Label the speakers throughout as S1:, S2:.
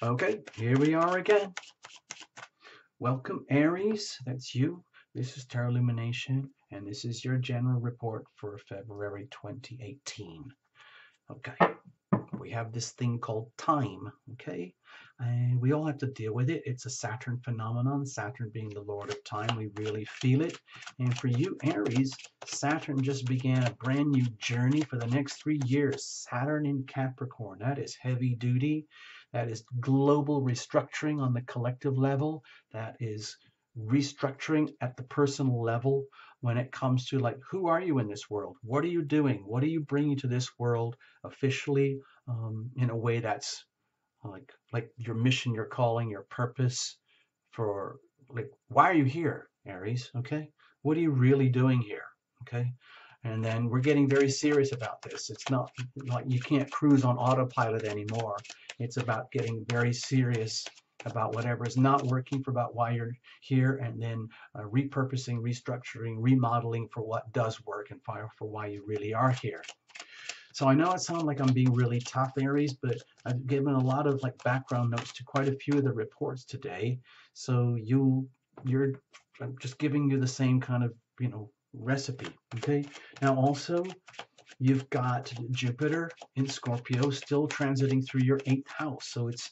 S1: Okay, here we are again. Welcome, Aries. That's you. This is Tarot Lumination, and this is your general report for February 2018. Okay, we have this thing called time, okay? And we all have to deal with it. It's a Saturn phenomenon, Saturn being the Lord of time. We really feel it. And for you, Aries, Saturn just began a brand new journey for the next 3 years. Saturn in Capricorn, that is heavy duty. That is global restructuring on the collective level. That is restructuring at the personal level when it comes to, like, who are you in this world? What are you doing? What are you bringing to this world officially, in a way that's like your mission, your calling, your purpose, for, like, why are you here, Aries? Okay, what are you really doing here? Okay, and then we're getting very serious about this. It's not like you can't cruise on autopilot anymore. It's about getting very serious about whatever is not working, for about why you're here, and then repurposing, restructuring, remodeling for what does work, and for why you really are here. So I know it sounds like I'm being really tough, Aries, but I've given a lot of like background notes to quite a few of the reports today. So I'm just giving you the same kind of, recipe. Okay. Now also, you've got Jupiter in Scorpio still transiting through your 8th house. So it's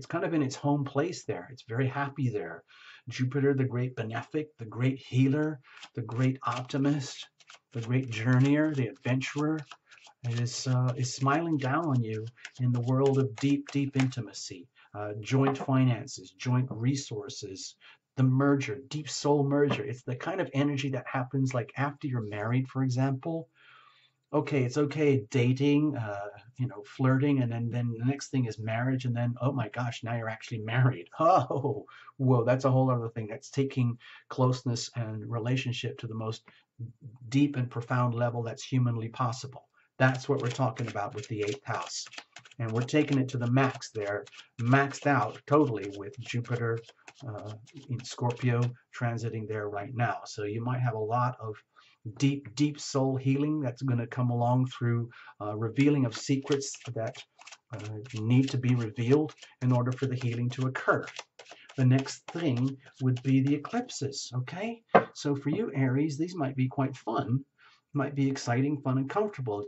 S1: kind of in its home place there. It's very happy there. Jupiter, the great benefic, the great healer, the great optimist, the great journeyer, the adventurer, is smiling down on you in the world of deep, deep intimacy, joint finances, joint resources, the merger, deep soul merger. It's the kind of energy that happens like after you're married, for example. Okay, it's okay dating, flirting, and then the next thing is marriage, and then, oh my gosh, now you're actually married. Oh, whoa, that's a whole other thing. That's taking closeness and relationship to the most deep and profound level that's humanly possible. That's what we're talking about with the 8th house. And we're taking it to the max there, maxed out totally with Jupiter in Scorpio transiting there right now. So you might have a lot of deep, deep soul healing that's going to come along through revealing of secrets that need to be revealed in order for the healing to occur. The next thing would be the eclipses, okay? So for you, Aries, these might be quite fun, might be exciting, fun, and comfortable.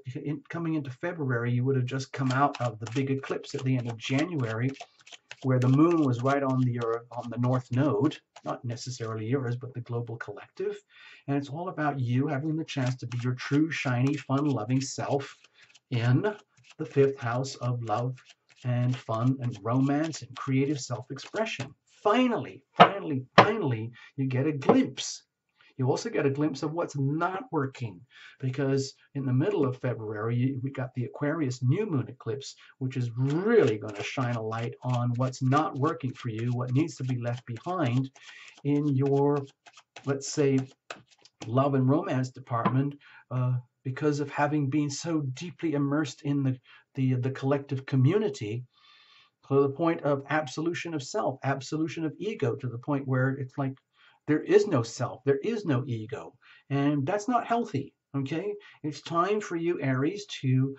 S1: Coming into February, you would have just come out of the big eclipse at the end of January, where the moon was right on the north node, not necessarily yours, but the global collective. And it's all about you having the chance to be your true, shiny, fun-loving self in the 5th house of love and fun and romance and creative self-expression. Finally, finally, finally, you get a glimpse. You also get a glimpse of what's not working, because in the middle of February, we got the Aquarius new moon eclipse, which is really going to shine a light on what's not working for you, what needs to be left behind in your, let's say, love and romance department, because of having been so deeply immersed in the collective community, to the point of absolution of self, absolution of ego, to the point where it's like there is no self, there is no ego, and that's not healthy. Okay, it's time for you, Aries, to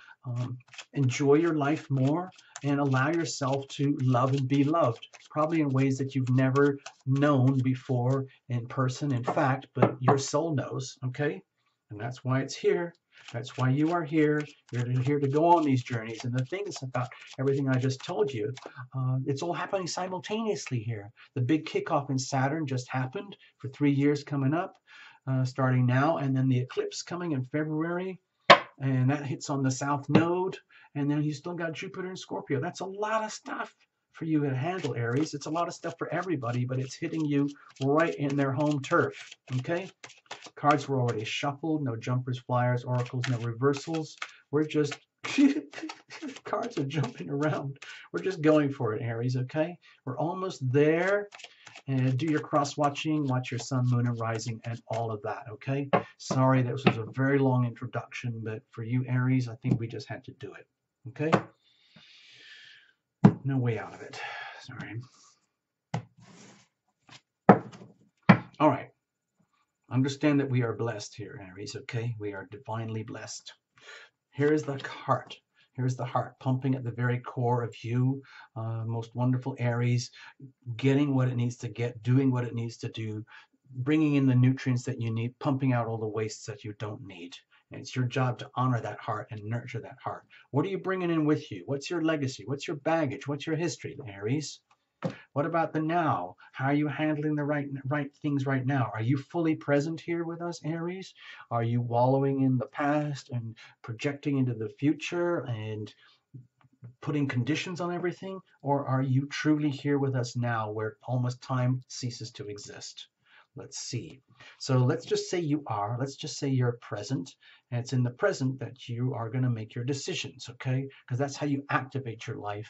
S1: enjoy your life more and allow yourself to love and be loved, probably in ways that you've never known before in person, in fact, but your soul knows. Okay, and that's why it's here. That's why you are here. You're here to go on these journeys. And the things about everything I just told you, it's all happening simultaneously here. The big kickoff in Saturn just happened for 3 years coming up, starting now. And then the eclipse coming in February. And that hits on the South Node. And then you still got Jupiter in Scorpio. That's a lot of stuff for you to handle, Aries. It's a lot of stuff for everybody, but it's hitting you right in their home turf. Okay? Cards were already shuffled. No jumpers, flyers, oracles, no reversals. We're just cards are jumping around. We're just going for it, Aries. Okay, we're almost there. And do your cross watching, watch your sun, moon, and rising, and all of that. Okay. Sorry, this was a very long introduction, but for you, Aries, I think we just had to do it. Okay. No way out of it. Sorry. All right. Understand that we are blessed here, Aries, okay? We are divinely blessed. Here is the heart. Here's the heart pumping at the very core of you, most wonderful Aries, getting what it needs to get, doing what it needs to do, bringing in the nutrients that you need, pumping out all the wastes that you don't need. And it's your job to honor that heart and nurture that heart. What are you bringing in with you? What's your legacy? What's your baggage? What's your history, Aries? What about the now? How are you handling the right things right now? Are you fully present here with us, Aries? Are you wallowing in the past and projecting into the future and putting conditions on everything? Or are you truly here with us now where almost time ceases to exist? Let's see. So let's just say you are. Let's just say you're present. And it's in the present that you are going to make your decisions, okay? Because that's how you activate your life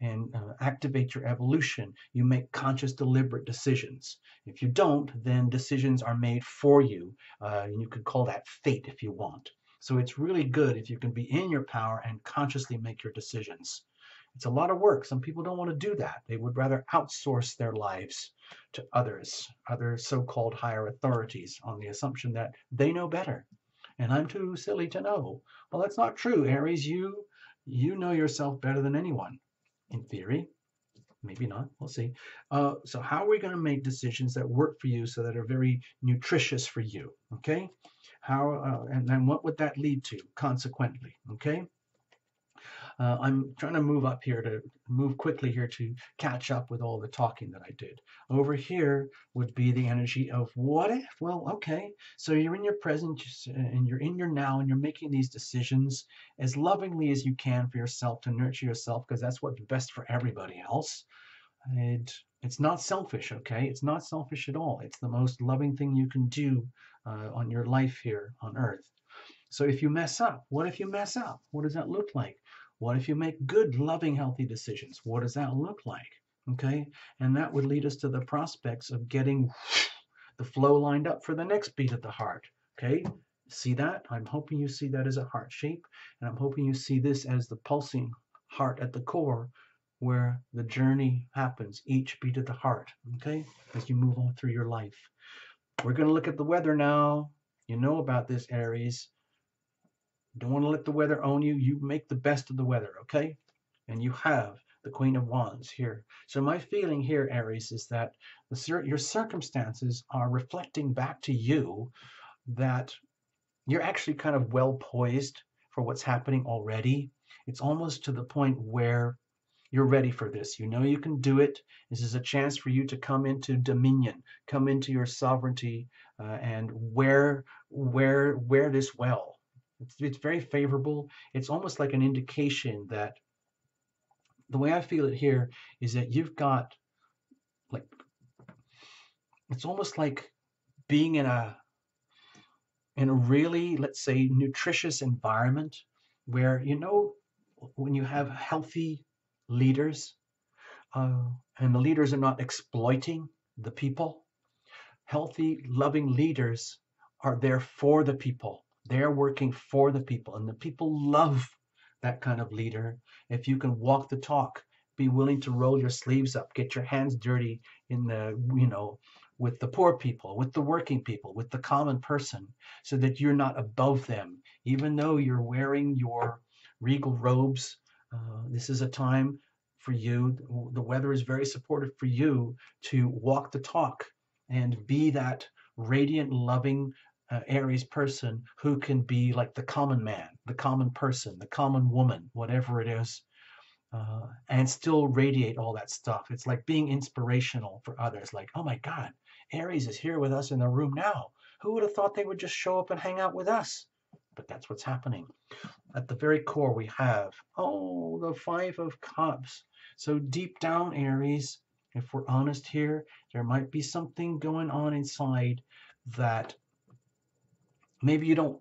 S1: and activate your evolution. You make conscious, deliberate decisions. If you don't, then decisions are made for you. And you could call that fate if you want. So it's really good if you can be in your power and consciously make your decisions. It's a lot of work. Some people don't want to do that. They would rather outsource their lives to others, other so-called higher authorities, on the assumption that they know better. And I'm too silly to know. Well, that's not true, Aries. You know yourself better than anyone, in theory. Maybe not. We'll see. So how are we going to make decisions that work for you so that are very nutritious for you? Okay. And then what would that lead to consequently? Okay. I'm trying to move quickly here to catch up with all the talking that I did. Over here would be the energy of what if? Well, okay, so you're in your present and you're in your now and you're making these decisions as lovingly as you can for yourself to nurture yourself because that's what's best for everybody else. And it's not selfish, okay? It's not selfish at all. It's the most loving thing you can do on your life here on Earth. So if you mess up, what if you mess up? What does that look like? What if you make good, loving, healthy decisions? What does that look like? Okay, and that would lead us to the prospects of getting the flow lined up for the next beat of the heart. Okay, see that? I'm hoping you see that as a heart shape, and I'm hoping you see this as the pulsing heart at the core where the journey happens, each beat of the heart, okay, as you move on through your life. We're going to look at the weather now. You know about this, Aries. Don't want to let the weather own you. You make the best of the weather, okay? And you have the Queen of Wands here. So my feeling here, Aries, is that your circumstances are reflecting back to you that you're actually kind of well poised for what's happening already. It's almost to the point where you're ready for this. You know you can do it. This is a chance for you to come into dominion, come into your sovereignty, and wear this well. It's very favorable. It's almost like an indication that the way I feel it here is that you've got like, it's almost like being in a really, let's say, nutritious environment where, you know, when you have healthy leaders and the leaders are not exploiting the people, healthy, loving leaders are there for the people. They're working for the people, and the people love that kind of leader. If you can walk the talk, be willing to roll your sleeves up, get your hands dirty in the, you know, with the poor people, with the working people, with the common person, so that you're not above them, even though you're wearing your regal robes. This is a time for you. The weather is very supportive for you to walk the talk and be that radiant, loving Aries person who can be like the common man, the common person, the common woman, whatever it is, and still radiate all that stuff. It's like being inspirational for others. Like, oh my God, Aries is here with us in the room now. Who would have thought they would just show up and hang out with us? But that's what's happening. At the very core, we have, oh, the Five of Cups. So deep down, Aries, if we're honest here, there might be something going on inside that maybe you don't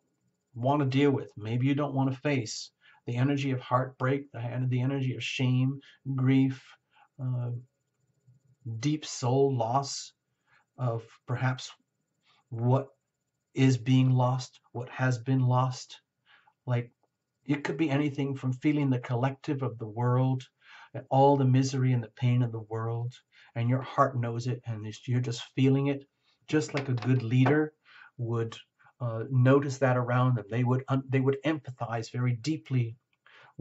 S1: want to deal with, maybe you don't want to face. The energy of heartbreak, the energy of shame, grief, deep soul loss of perhaps what is being lost, what has been lost. Like, it could be anything from feeling the collective of the world, and all the misery and the pain of the world, and your heart knows it, and you're just feeling it, just like a good leader would notice that around them. They would empathize very deeply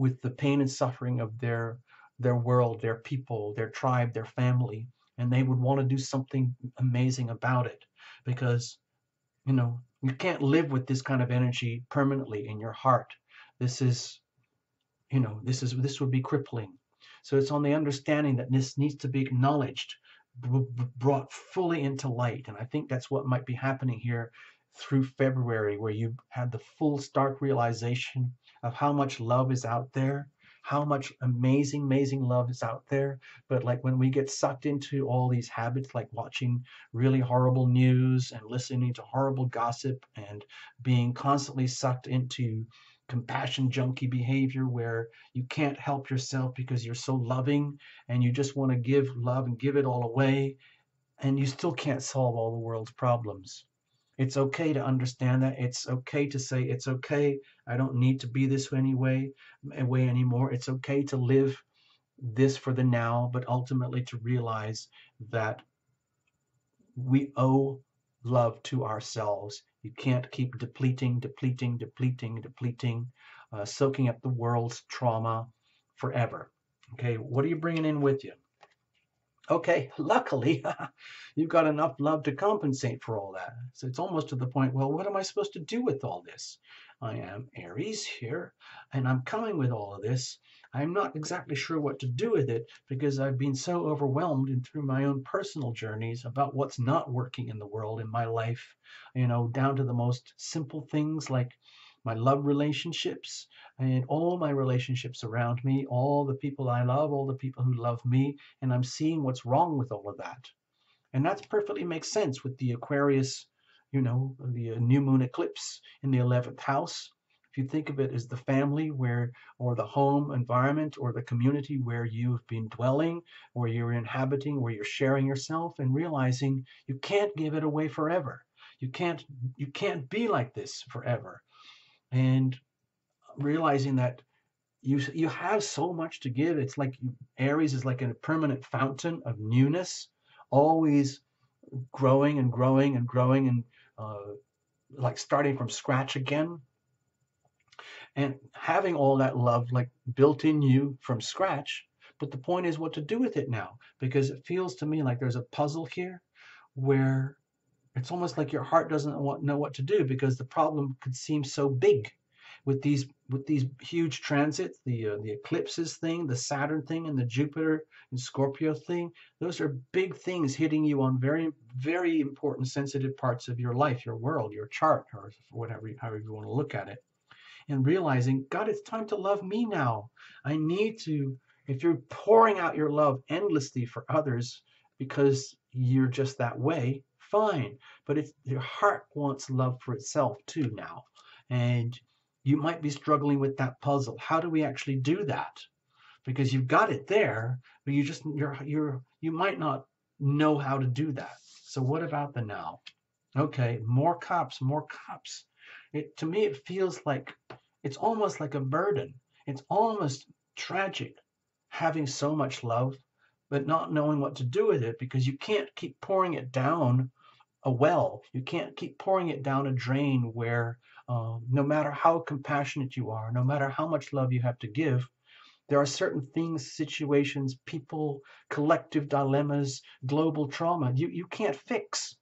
S1: with the pain and suffering of their world, their people, their tribe, their family, and they would want to do something amazing about it, because you can't live with this kind of energy permanently in your heart. This is this would be crippling. So it's on the understanding that this needs to be acknowledged, brought fully into light. And I think that's what might be happening here through February, where you had the full stark realization of how much love is out there, how much amazing, amazing love is out there. But like when we get sucked into all these habits, like watching really horrible news and listening to horrible gossip and being constantly sucked into compassion junkie behavior where you can't help yourself because you're so loving and you just want to give love and give it all away, and you still can't solve all the world's problems. It's okay to understand that. It's okay to say, it's okay. I don't need to be this way anymore. It's okay to live this for the now, but ultimately to realize that we owe love to ourselves. You can't keep depleting, soaking up the world's trauma forever. Okay, what are you bringing in with you? Okay, luckily, you've got enough love to compensate for all that. So it's almost to the point, well, what am I supposed to do with all this? I am Aries here, and I'm coming with all of this. I'm not exactly sure what to do with it because I've been so overwhelmed and through my own personal journeys about what's not working in the world, in my life, down to the most simple things like my love relationships and all my relationships around me, all the people I love, all the people who love me, and I'm seeing what's wrong with all of that. And that perfectly makes sense with the Aquarius, the new moon eclipse in the 11th house. If you think of it as the family or the home environment, or the community where you've been dwelling, where you're inhabiting, where you're sharing yourself, and realizing you can't give it away forever. You can't be like this forever. And realizing that you have so much to give. It's like Aries is like a permanent fountain of newness, always growing and growing and growing, and like starting from scratch again, and having all that love like built in you from scratch. But the point is what to do with it now, because it feels to me like there's a puzzle here where it's almost like your heart doesn't know what to do, because the problem could seem so big with these huge transits, the eclipses thing, the Saturn thing, and the Jupiter and Scorpio thing. Those are big things hitting you on very, very important, sensitive parts of your life, your world, your chart, or whatever, however you want to look at it. And realizing, God, it's time to love me now. I need to. If you're pouring out your love endlessly for others because you're just that way, fine. But your heart wants love for itself too now. And you might be struggling with that puzzle. How do we actually do that? Because you've got it there, but you might not know how to do that. So what about the now? Okay, more cups, more cups. To me, it feels like it's almost like a burden. It's almost tragic having so much love, but not knowing what to do with it, because you can't keep pouring it down a well. You can't keep pouring it down a drain where no matter how compassionate you are, no matter how much love you have to give, there are certain things, situations, people, collective dilemmas, global trauma you can't fix.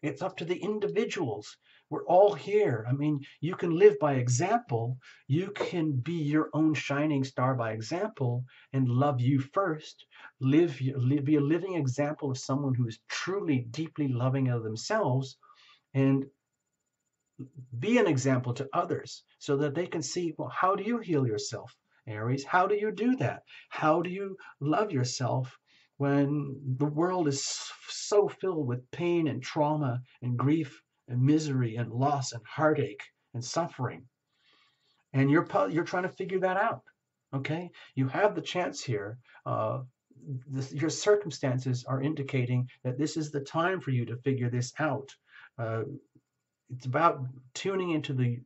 S1: It's up to the individuals. We're all here. I mean, you can live by example. You can be your own shining star by example and love you first. Be a living example of someone who is truly, deeply loving of themselves, and be an example to others so that they can see, well, how do you heal yourself, Aries? How do you do that? How do you love yourself when the world is so filled with pain and trauma and grief and misery and loss and heartache and suffering? And you're trying to figure that out. Okay, you have the chance here. Your circumstances are indicating that this is the time for you to figure this out. It's about tuning into the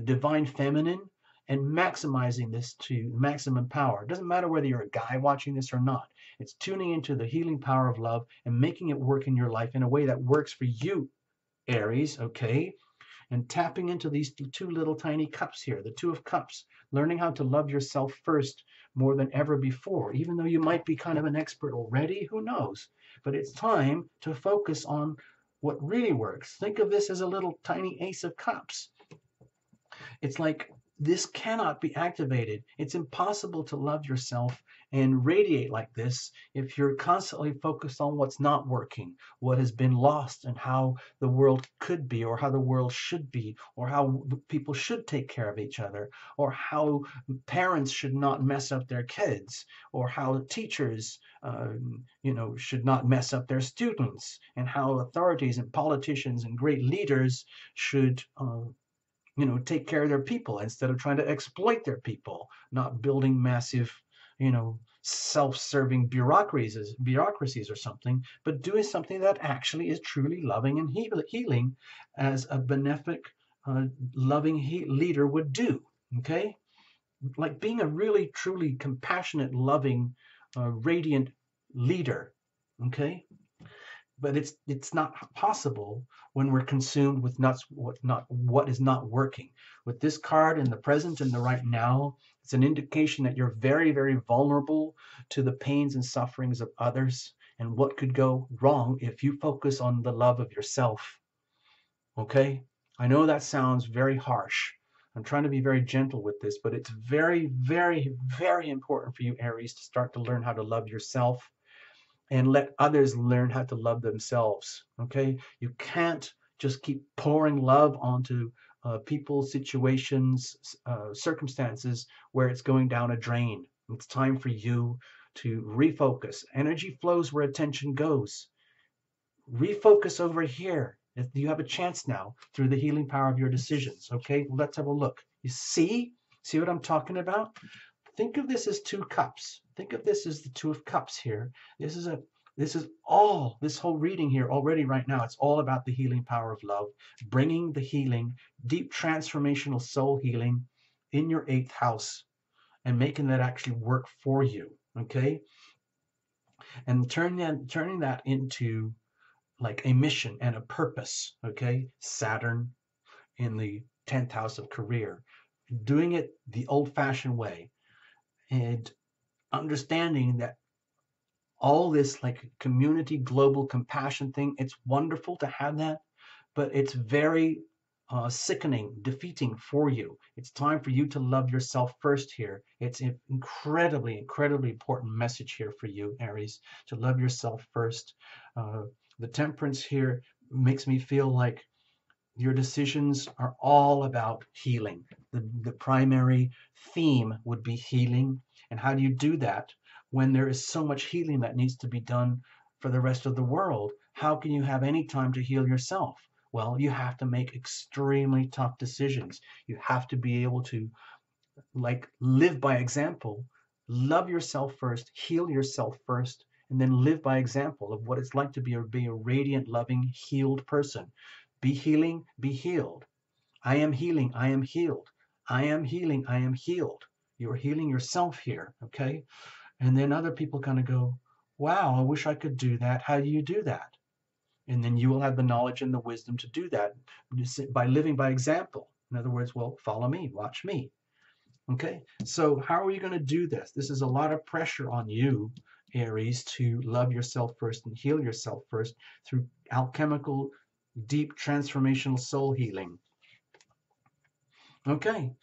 S1: divine feminine and maximizing this to maximum power. It doesn't matter whether you're a guy watching this or not. It's tuning into the healing power of love and making it work in your life in a way that works for you, Aries, okay? and tapping into these two little tiny cups here, the Two of Cups, learning how to love yourself first more than ever before. Even though you might be kind of an expert already, who knows? But it's time to focus on what really works. Think of this as a little tiny Ace of Cups. It's like this cannot be activated. It's impossible to love yourself and radiate like this if you're constantly focused on what's not working, what has been lost, and how the world could be, or how the world should be, or how people should take care of each other, or how parents should not mess up their kids, or how teachers should not mess up their students, and how authorities and politicians and great leaders should take care of their people instead of trying to exploit their people, not building massive, self-serving bureaucracies or something, but doing something that actually is truly loving and healing, as a benefic, loving leader would do. Okay, like being a really, truly compassionate, loving, radiant leader. Okay, but it's not possible when we're consumed with what is not working. With this card in the present and the right now, it's an indication that you're very, very vulnerable to the pains and sufferings of others, and what could go wrong if you focus on the love of yourself. Okay, I know that sounds very harsh. I'm trying to be very gentle with this, but it's very, very, very important for you, Aries, to start to learn how to love yourself and let others learn how to love themselves. Okay, you can't just keep pouring love onto people, situations, circumstances where it's going down a drain. It's time for you to refocus. Energy flows where attention goes. Refocus over here. You have a chance now through the healing power of your decisions. Okay, well, let's have a look. You see what I'm talking about? Think of this as two cups. Think of this as the Two of Cups here. This is all, this whole reading here already right now, it's all about the healing power of love, bringing the healing, deep transformational soul healing in your 8th house and making that actually work for you. Okay? And turning that into like a mission and a purpose. Okay? Saturn in the 10th house of career, doing it the old-fashioned way, and understanding that all this like community global compassion thing, it's wonderful to have that, but it's very sickening, defeating for you. It's time for you to love yourself first here. It's an incredibly, incredibly important message here for you, Aries, to love yourself first. The Temperance here makes me feel like your decisions are all about healing. The primary theme would be healing. And how do you do that when there is so much healing that needs to be done for the rest of the world? How can you have any time to heal yourself? Well, you have to make extremely tough decisions. You have to be able to like live by example, love yourself first, heal yourself first, and then live by example of what it's like to be a radiant, loving, healed person. Be healing, be healed. I am healing, I am healed. I am healing, I am healed. You're healing yourself here, okay? And then other people kind of go, wow, I wish I could do that. How do you do that? And then you will have the knowledge and the wisdom to do that by living by example. In other words, well, follow me, watch me. Okay, so how are you going to do this? This is a lot of pressure on you, Aries, to love yourself first and heal yourself first through alchemical, deep transformational soul healing. Okay,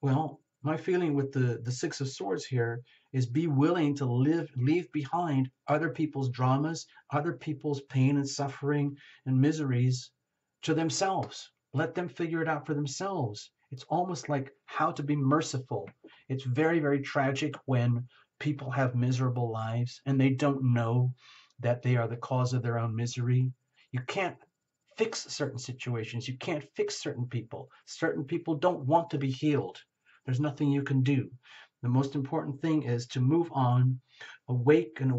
S1: well, my feeling with the Six of Swords here is be willing to leave behind other people's dramas, other people's pain and suffering and miseries to themselves. Let them figure it out for themselves. It's almost like how to be merciful. It's very, very tragic when people have miserable lives and they don't know that they are the cause of their own misery. You can't fix certain situations. You can't fix certain people. Certain people don't want to be healed. There's nothing you can do. The most important thing is to move on, awaken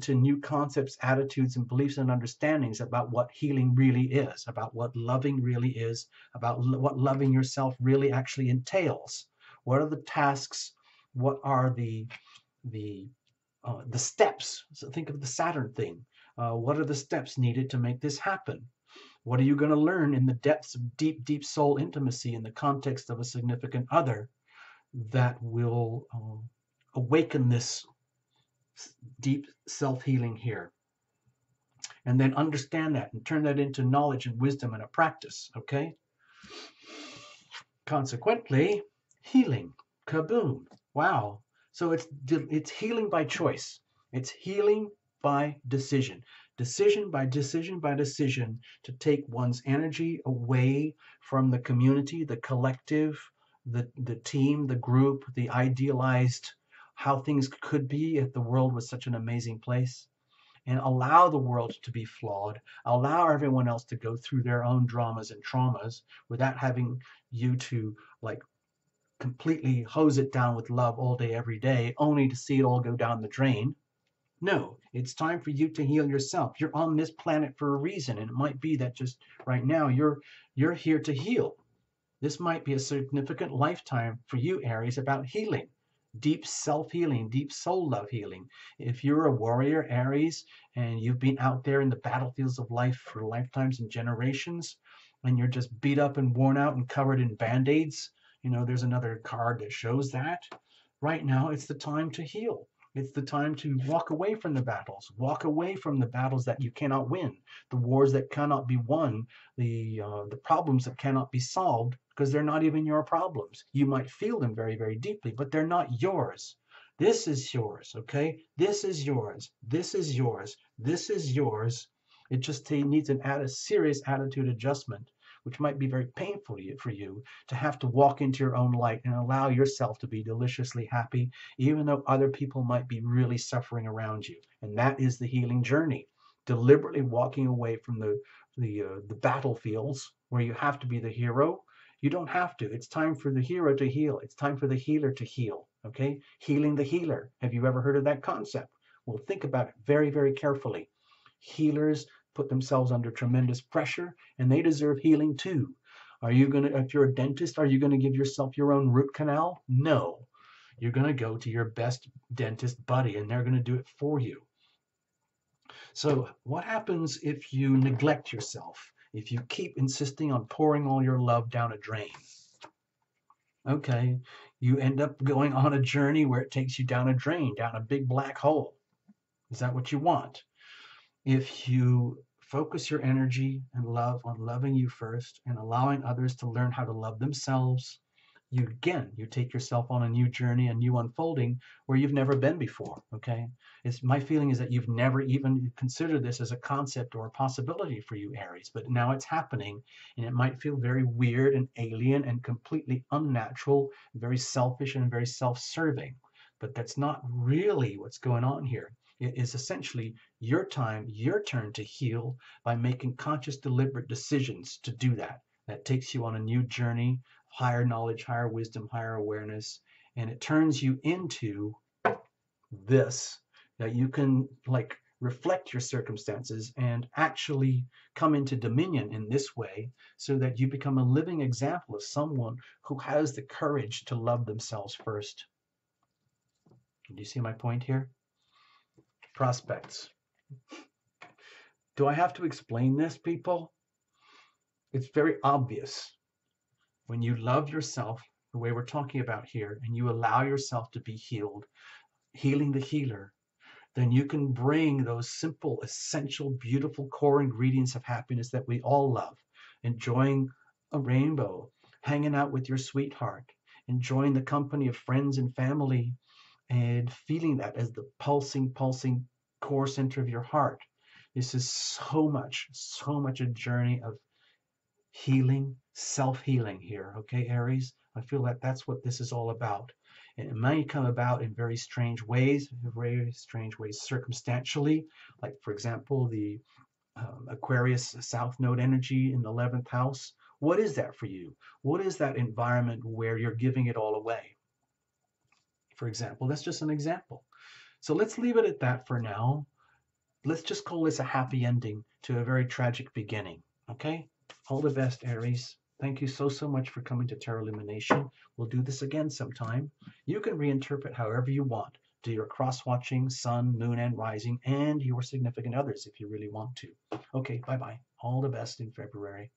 S1: to new concepts, attitudes, and beliefs and understandings about what healing really is, about what loving really is, about what loving yourself really actually entails. What are the tasks? What are the steps? So think of the Saturn thing. What are the steps needed to make this happen? What are you going to learn in the depths of deep, deep soul intimacy in the context of a significant other that will awaken this deep self-healing here? And then understand that and turn that into knowledge and wisdom and a practice, okay? Consequently, healing. Kaboom. Wow. So it's healing by choice. It's healing by decision. Decision by decision by decision to take one's energy away from the community, the collective, the team, the group, the idealized, how things could be if the world was such an amazing place, and allow the world to be flawed, allow everyone else to go through their own dramas and traumas without having you to like completely hose it down with love all day, every day, only to see it all go down the drain. No, it's time for you to heal yourself. You're on this planet for a reason, and it might be that just right now you're here to heal. This might be a significant lifetime for you, Aries, about healing. Deep self-healing, deep soul love healing. If you're a warrior, Aries, and you've been out there in the battlefields of life for lifetimes and generations, and you're just beat up and worn out and covered in band-aids, there's another card that shows that. Right now, it's the time to heal. It's the time to walk away from the battles. Walk away from the battles that you cannot win, the wars that cannot be won, the problems that cannot be solved, because they're not even your problems. You might feel them very, very deeply, but they're not yours. This is yours, okay? This is yours. This is yours. This is yours. It just needs a serious attitude adjustment, which might be very painful for you to have to walk into your own light and allow yourself to be deliciously happy, even though other people might be really suffering around you. And that is the healing journey. Deliberately walking away from the battlefields where you have to be the hero. You don't have to. It's time for the hero to heal. It's time for the healer to heal. Okay? Healing the healer. Have you ever heard of that concept? Well, think about it very, very carefully. Healers put themselves under tremendous pressure, and they deserve healing too. If you're a dentist, are you going to give yourself your own root canal? No. You're going to go to your best dentist buddy, and they're going to do it for you. So what happens if you neglect yourself? If you keep insisting on pouring all your love down a drain? Okay, you end up going on a journey where it takes you down a drain, down a big black hole. Is that what you want? If you focus your energy and love on loving you first and allowing others to learn how to love themselves, you take yourself on a new journey, a new unfolding where you've never been before, okay? My feeling is that you've never even considered this as a concept or a possibility for you, Aries, but now it's happening, and it might feel very weird and alien and completely unnatural, very selfish and very self-serving, but that's not really what's going on here. It is essentially your time, your turn to heal by making conscious, deliberate decisions to do that. That takes you on a new journey, higher knowledge, higher wisdom, higher awareness, and it turns you into this, that you can reflect your circumstances and actually come into dominion in this way, so that you become a living example of someone who has the courage to love themselves first. Do you see my point here? Prospects. Do I have to explain this, people? It's very obvious. When you love yourself the way we're talking about here, and you allow yourself to be healed, healing the healer, then you can bring those simple, essential, beautiful core ingredients of happiness that we all love. Enjoying a rainbow, hanging out with your sweetheart, enjoying the company of friends and family, and feeling that as the pulsing core center of your heart. This is so much a journey of healing, self-healing here, okay, Aries? I feel that that's what this is all about. And it may come about in very strange ways, circumstantially, like, for example, the Aquarius South Node energy in the 11th house. What is that for you? What is that environment where you're giving it all away? For example, that's just an example. So let's leave it at that for now. Let's just call this a happy ending to a very tragic beginning, okay? All the best, Aries. Thank you so much for coming to Tarot Lumination. We'll do this again sometime. You can reinterpret however you want. Do your cross-watching, sun, moon, and rising, and your significant others if you really want to. Okay, bye-bye. All the best in February.